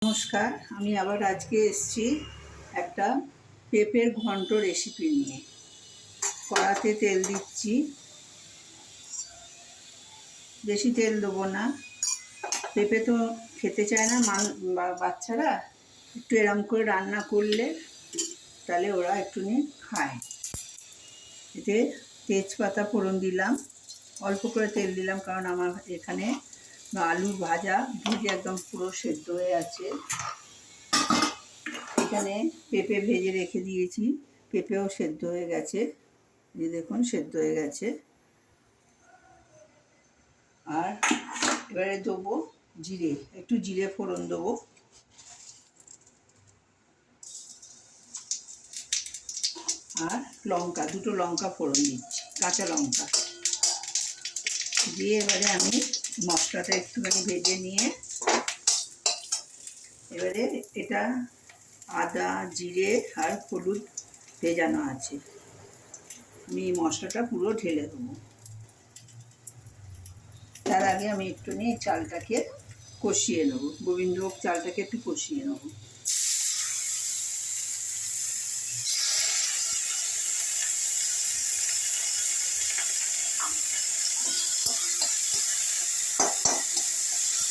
নমস্কার, আমি আবার আজকে এসেছি একটা পেঁপের ঘন্ট রেসিপি নিয়ে। কড়াতে তেল দিচ্ছি, বেশি তেল দেবো না। পেঁপে তো খেতে চায় না বাচ্চারা, একটু এরম করে রান্না করলে তাহলে ওরা একটুখানি খায়। এতে তেজপাতা ফোড়ন দিলাম, অল্প করে তেল দিলাম কারণ আমার এখানে আলু ভেজে একদম পুরো সেদ্ধ হয়ে আছে। এখানে পেঁপে ভেজে রেখে দিয়েছি, পেঁপেও সেদ্ধ হয়ে গেছে, এই দেখুন সেদ্ধ হয়ে গেছে। আর এবারে দেবো জিরে, একটু জিরে ফোড়ন দেবো, আর লঙ্কা, দুটো লঙ্কা ফোড়ন দিচ্ছি, কাঁচা লঙ্কা দিয়ে এবারে আমি মশলাটা একটুখানি ভেজে নিয়ে এবারে এটা আদা জিরে আর হলুদ ভেজানো আছে, আমি এই মশলাটা পুরো ঢেলে দেবো। তার আগে আমি একটুখানি চালটাকে কষিয়ে নেবো, গোবিন্দভোগ চালটাকে একটু কষিয়ে নেবো।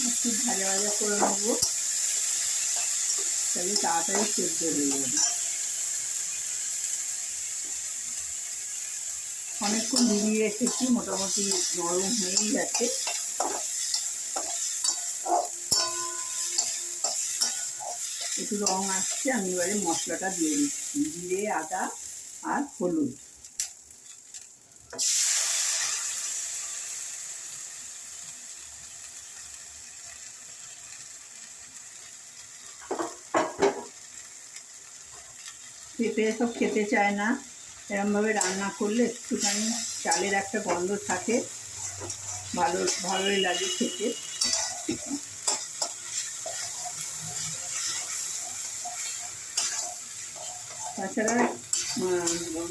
একটু ভাজা ভাজা করে নেবো, তাহলে তাড়াতাড়ি সেদ্ধ হয়ে যাবে। অনেকক্ষণ ভিজিয়ে রেখেছি, মোটামুটি নরম হয়েই গেছে। একটু রং আসছে, আমি এবারে মশলাটা দিয়ে দিচ্ছি, জিরে আদা আর হলুদ। পেঁপে সব খেতে চায় না, এরমভাবে রান্না করলে একটুখানি চালের একটা গন্ধ থাকে, ভালোই লাগে খেতে। তাছাড়া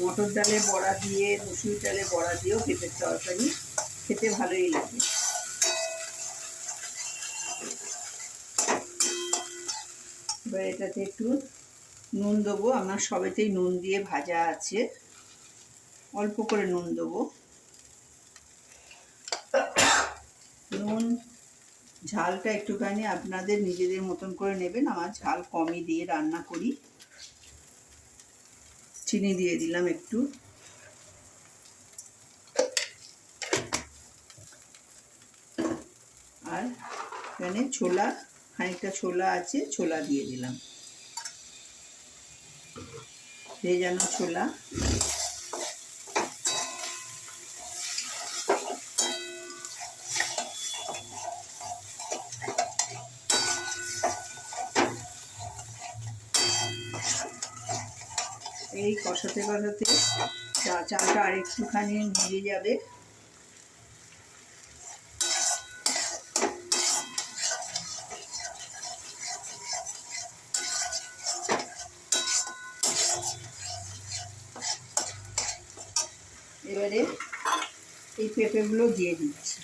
মটর ডালের বড়া দিয়ে, মুসুর ডালের বড়া দিয়েও পেঁপের তরকারি খেতে ভালোই লাগে। এবার এটাতে একটু নুন দেবো, আমার সবেতেই নুন দিয়ে ভাজা আছে, অল্প করে নুন দেবো। নুন ঝালটা একটুখানি আপনাদের নিজেদের মতন করে নেবেন, আমার ঝাল কমই দিয়ে রান্না করি। চিনি দিয়ে দিলাম একটু, আর এখানে খানিকটা ছোলা আছে, ছোলা দিয়ে দিলাম, ভেজানো ছোলা। এই কষাতে কষাতে চালটা আর একটুখানি ভিজে যাবে। এবারে এই পেঁপেগুলো দিয়ে দিচ্ছি।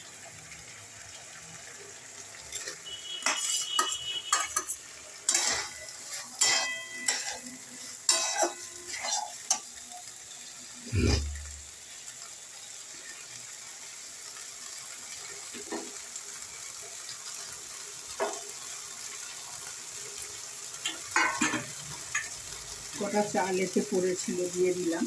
কটা চাল এতে পড়েছিল দিয়ে দিলাম।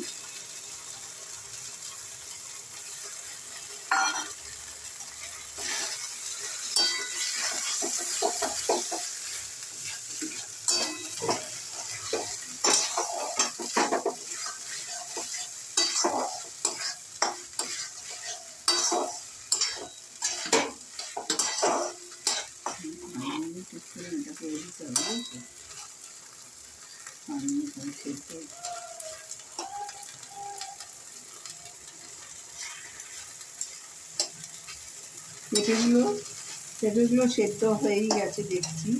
পেঁপেগুলো সেদ্ধ হয়েই গেছে দেখছি,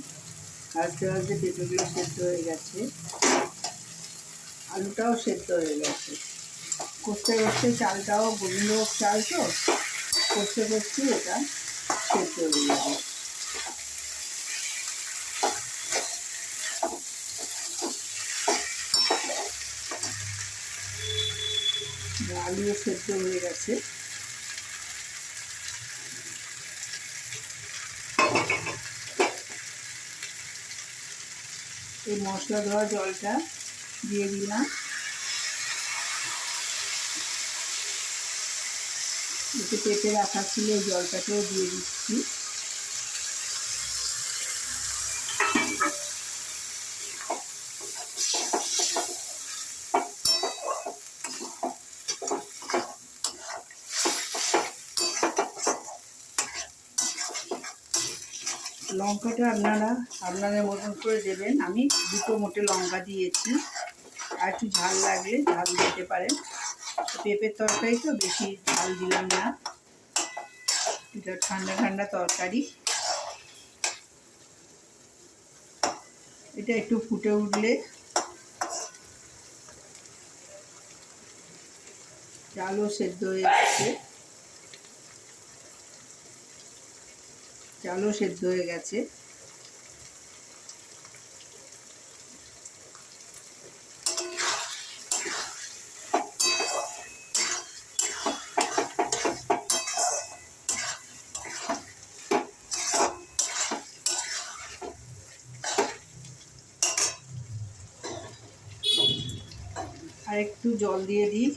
আস্তে আস্তে পেঁপেগুলো সেদ্ধ হয়ে গেছে, আলুটাও সেদ্ধ হয়ে গেছে। কষতে কষতে চালটাও গোবিন্দভোগ চাল তো, কষতে কষতে এটা সেদ্ধ হয়ে যাবে। আলুও সেদ্ধ হয়ে গেছে। এই মশলা ধোয়া জলটা দিয়ে দিলাম। একটু পেঁপে রাখা ছিল, এই জলটাকেও দিয়ে দিচ্ছি। লঙ্কাটা আপনারা আপনাদের মতন করে দেবেন। আমি দুটো মোটে লঙ্কা দিয়েছি, আর একটু ঝাল লাগলে ঝাল দিতে পারেন। পেঁপের তরকারি তো বেশি ঝাল দিলাম না, এটা ঠান্ডা ঠান্ডা তরকারি। এটা একটু ফুটে উঠলে চালও সেদ্ধ হয়ে গেছে, চালও সেদ্ধ হয়ে গেছে। আর একটু জল দিয়ে দিই,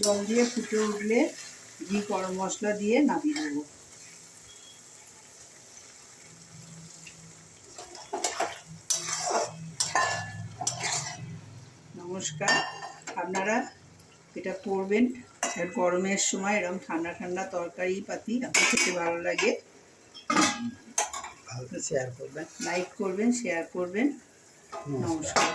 জল দিয়ে ফুটে উঠলে ঘি গরম মশলা দিয়ে নামিয়ে দেবো। নমস্কার, আপনারা এটা করবেন গরমের সময়, এরকম ঠান্ডা ঠান্ডা তরকারি পাতি আপনার খেতে ভালো লাগে। ভালো শেয়ার করবেন, লাইক করবেন, শেয়ার করবেন। নমস্কার।